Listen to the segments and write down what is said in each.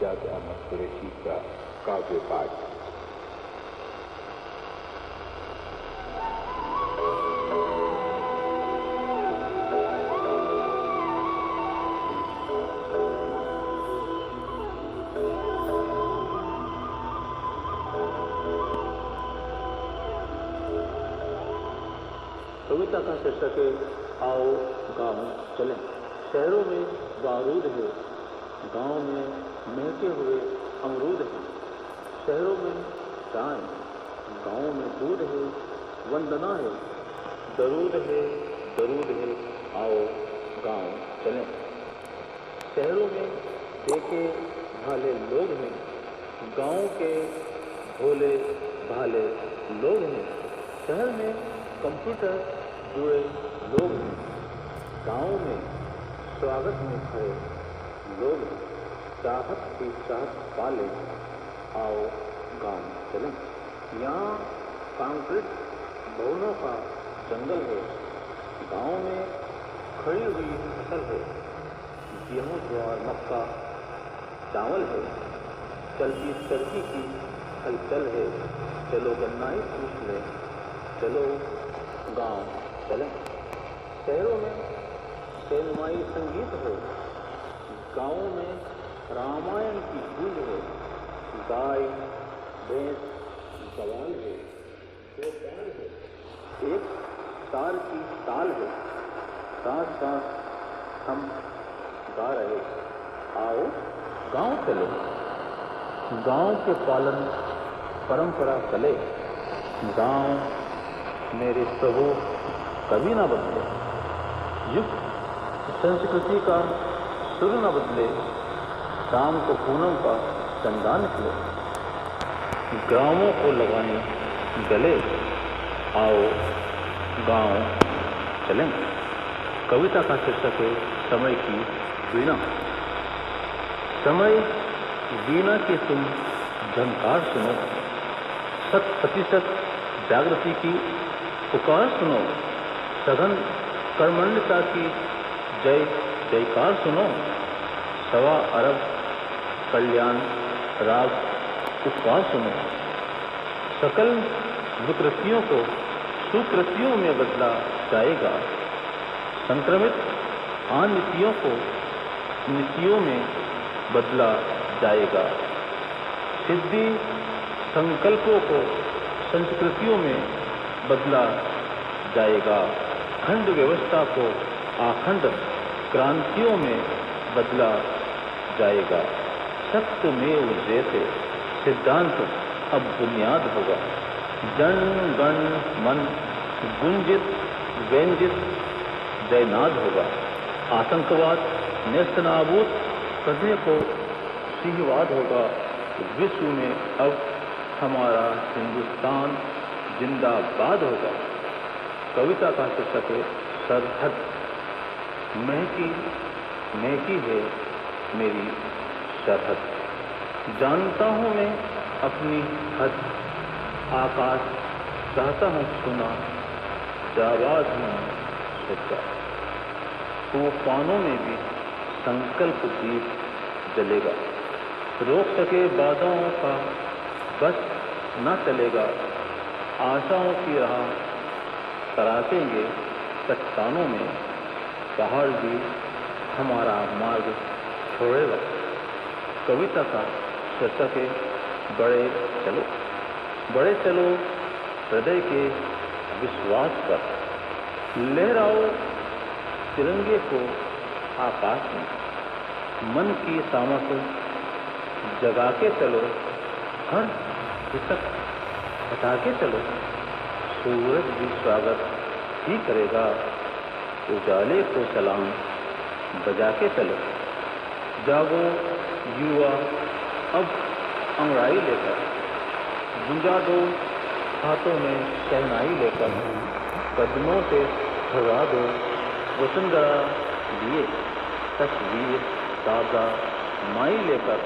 सज्जाद अहमद कुरैशी का काव्य पाठ। कविता का शीर्षक है आओ गाँव चलें। शहरों में बारूद है, गाँव में महके हुए अमरूद है। शहरों में चाय, गाँव में दूध है, वंदना है, दरूद है, आओ गाँव चलें। शहरों में देखे भाले लोग हैं, गाँव के भोले भाले लोग हैं। शहर में कंप्यूटर जुड़े लोग हैं, गाँव में स्वागत में खड़े लोग हैं। चाहत की चाहत पाले, आओ गाँव चलें। यहाँ कंक्रीट भवनों का जंगल है, गाँव में खड़ी हुई फसल है। गेहूं ज्वार मक्का चावल है, चलती सड़की की हलचल है। चलो गन्ना ही पूछ ले, चलो गाँव चलें। शहरों में सेनमाई संगीत है, गाँव में रामायण की गूंज है। गाय भैंस गवाल है, गोपाल है, एक तार की ताल है। साथ साथ हम गा रहे, आओ गाँव चले। गाँव के पालन परंपरा चले, गाँव मेरे प्रभु कभी न बदले। युग संस्कृति का सुर न बदले, शाम को पूनम का चंदा निकले। ग्रामों को लगाने गले, आओ गाँव चलें। कविता का शीर्षक है समय की वीणा। समय वीणा की तुम झंकार सुनो, 100% जागृति की पुकार सुनो। सघन कर्मण्यता की जय जयकार सुनो। 1.25 अरब कल्याण राग उपवास सुनो। सकल विकृतियों को सुकृतियों में बदला जाएगा। संक्रमित अनीतियों को नीतियों में बदला जाएगा। सिद्धि संकल्पों को संस्कृतियों में बदला जाएगा। खंड व्यवस्था को आखंड क्रांतियों में बदला जाएगा। सत्यमेव जयते सिद्धांत अब बुनियाद होगा। जन गण मन गुंजित व्यंजित जयनाद होगा। आतंकवाद नेस्तनाबूद करने को सिंहवाद होगा। विश्व में अब हमारा हिंदुस्तान जिंदाबाद होगा। कविता का शीर्षक है सरहद। महकी महकी है मेरी सरहद, जानता हूँ मैं अपनी हद। आकाश चाहता हूँ सुना, जाबाज हूँ सच्चा। तूफानों में भी संकल्प दीप जलेगा। रोक सके बाधाओं का बस न चलेगा। आशाओं की राह तराशेंगे चट्टानों में, पहाड़ भी हमारा मार्ग छोड़ेगा। कविता का शीर्षक है बड़े चलो। बड़े चलो हृदय के विश्वास पर, लहराओ तिरंगे को आकाश में। मन की सामर्थ्य जगा के चलो, हर हिचक हटा के चलो। सूरज भी स्वागत ही करेगा, उजाले को सलाम बजा के चलो। जागो युवा अब अंगड़ाई लेकर, गुंजा दो हाथों में शहनाई लेकर। कदमों से भगा दो वसुंधरा लिए, तस्वीर ताजा माई लेकर।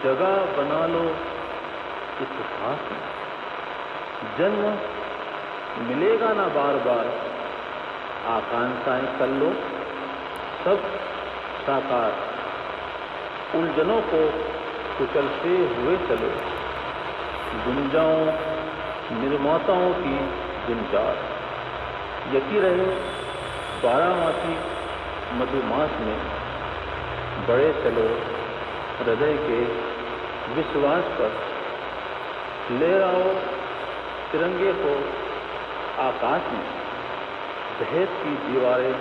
जगह बना लो इतिहास में, जन्म मिलेगा ना बार बार। आकांक्षाएं कर लो सब साकार, उलझनों को कुचलते हुए चलो, गुंजाओं निर्माताओं की गुंजार, यकी रहे बारामासी मधुमास में, बड़े चलो हृदय के विश्वास पर, लहराओ तिरंगे को आकाश में, भेद की दीवारें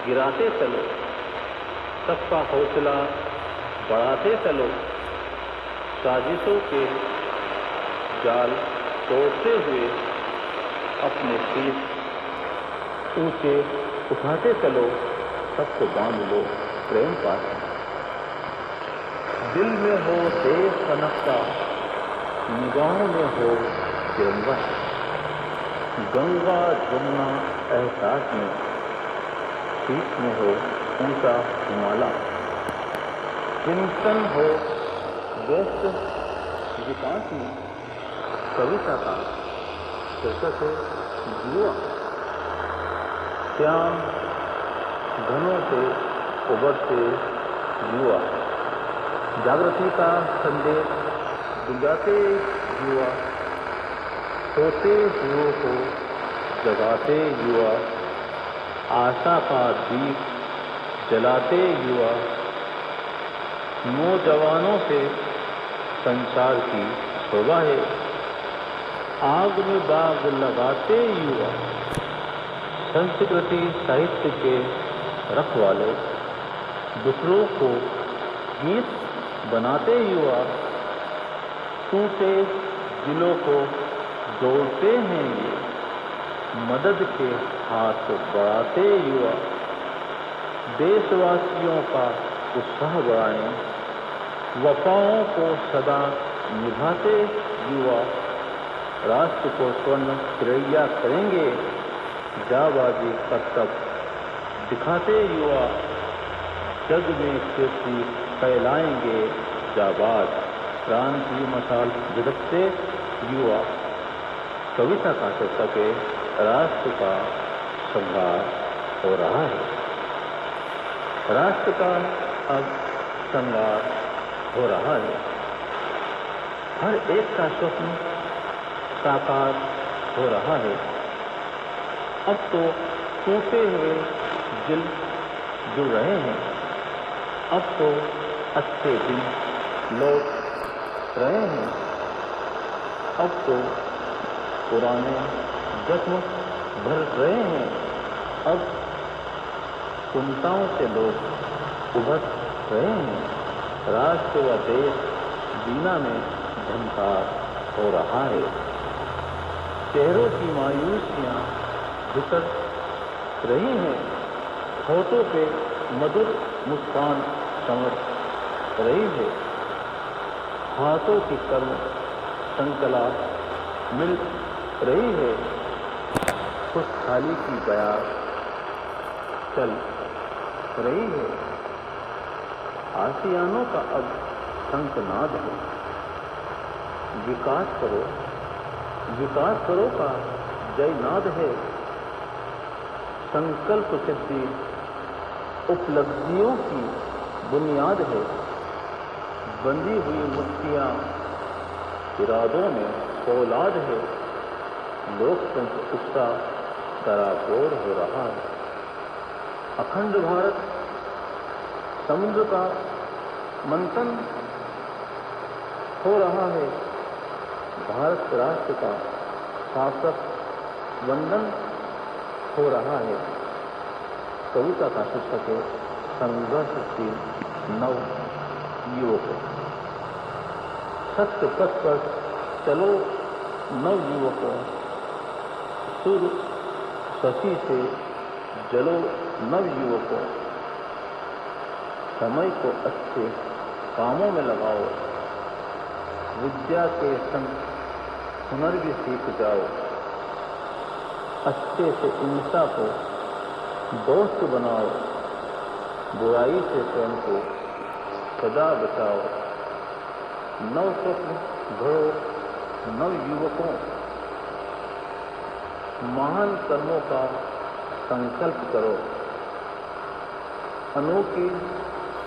गिराते चलो, सबका हौसला बढ़ाते चलो, साजिशों के जाल तोड़ते हुए अपने शीश ऊंचे उठाते चलो, सबको बांध लो प्रेम पास में। दिल में हो देश का नक्शा, निगाहों में हो तिरंगा, गंगा जमुना एहसास में, शीश में हो ऊंचा हिमालय, चिंतन हो व्यस्त विकास में। कविता का शीर्षक है युवा। श्याम घनों से उभरते युवा, जागृति का संदेश बुझाते युवा, सोते हुओं को जगाते युवा, आशा का दीप जलाते युवा, नौजवानों से संसार की शोभा है, आग में बाग लगाते युवा, संस्कृति साहित्य के रखवाले, दूसरों को गीत बनाते युवा, टूटे दिलों को जोड़ते हैं ये, मदद के हाथ बढ़ाते युवा, देशवासियों का उत्साह बढ़ाएं, वफाओं को सदा निभाते युवा, राष्ट्र को स्वर्ण तिरैया करेंगे, जाबाजी कर्तव्य दिखाते युवा, जग में कीर्ति फैलाएंगे जाबाज, क्रांति मशाल झटकते युवा। कविता का शीर्षक है राष्ट्र का श्रृंगार हो रहा है। राष्ट्र का अब श्रृंगार हो रहा है, हर एक का स्वप्न साकार हो रहा है। अब तो टूटे हुए दिल जुड़ रहे हैं, अब तो अच्छे दिन लौट रहे हैं, अब तो पुराने जख्म भर रहे हैं, अब चिंताओं से लोग उभर रहे हैं, राष्ट्र व देश जीना में झंकार हो रहा है। चेहरों की मायूसियां बिखर रही हैं, होठों पे मधुर मुस्कान चमक रही है, हाथों की कर्म संकला मिल रही है, खुशहाली की बयार चल रही है, आसियानों का अब शंखनाद है, विकास करो का जयनाद है, संकल्प सिद्धि उपलब्धियों की बुनियाद है, बंधी हुई मुट्ठियां इरादों में फौलाद है, लोकतंत्र उत्साह सराबोर हो रहा है, अखंड भारत समुद्र का मंथन हो रहा है, भारत राष्ट्र का शासक वंदन हो रहा है। कविता का शीर्षक है संघर्षशील नव युवकों। सत्य पथ पर चलो नव युवकों, सुर शशि से जलो नव युवकों, समय को अच्छे कामों में लगाओ, विद्या के संग हुनर भी सीख जाओ, अच्छे से हिंसा को दोस्त बनाओ, बुराई से स्वयं को सदा बचाओ, नव स्वप्न घड़ो नव युवकों, महान कर्मों का संकल्प करो, अनोखी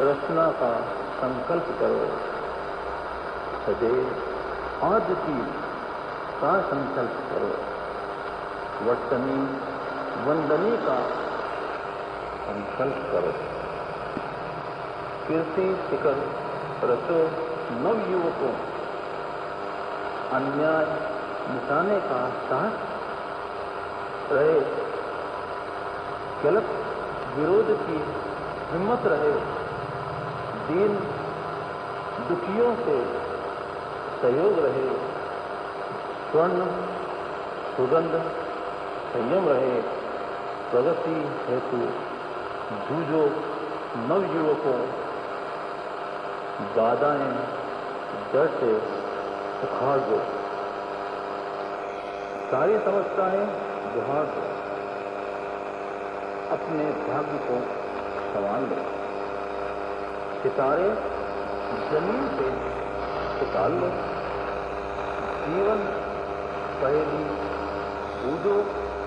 रचना का संकल्प करो, सदैव आदिति का संकल्प करो, वर्तनी वंदनी का संकल्प करो। कीर्ति शिखर रचो नवयुवकों, अन्याय मिटाने का साहस रहे, गलत विरोध की हिम्मत रहे, दीन दुखियों से सहयोग रहे, स्वर्ण सुगंध संयम रहे, प्रगति हेतु जूझो नवयुवकों, बाधाएं जड़ से उखाड़ दो, सारी समस्याएं बुहार दो, अपने भाग्य को संभाल लो, सितारे जमीन पे उतार लो, जीवन पहेली बूझो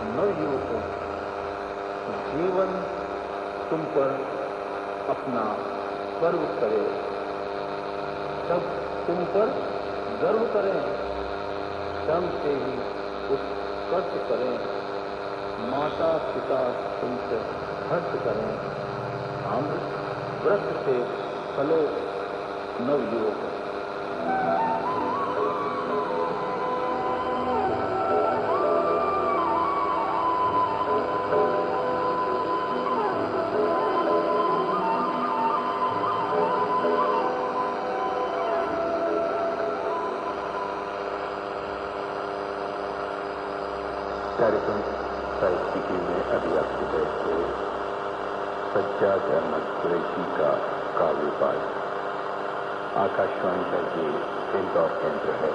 नवयुवकों, जीवन तुम पर अपना गर्व करे, सब तुम पर गर्व करें, श्रम से ही उत्कर्ष करें, माता पिता तुमसे हर्ष करें, अमृत वृक्ष से फलो नवयुवकों। कार्यक्रम साहित्यिकी में अभी आपके बैठे सज्जाद अहमद कुरैशी का काव्य पाठ। आकाशवाणी का ये इंदौर केंद्र है।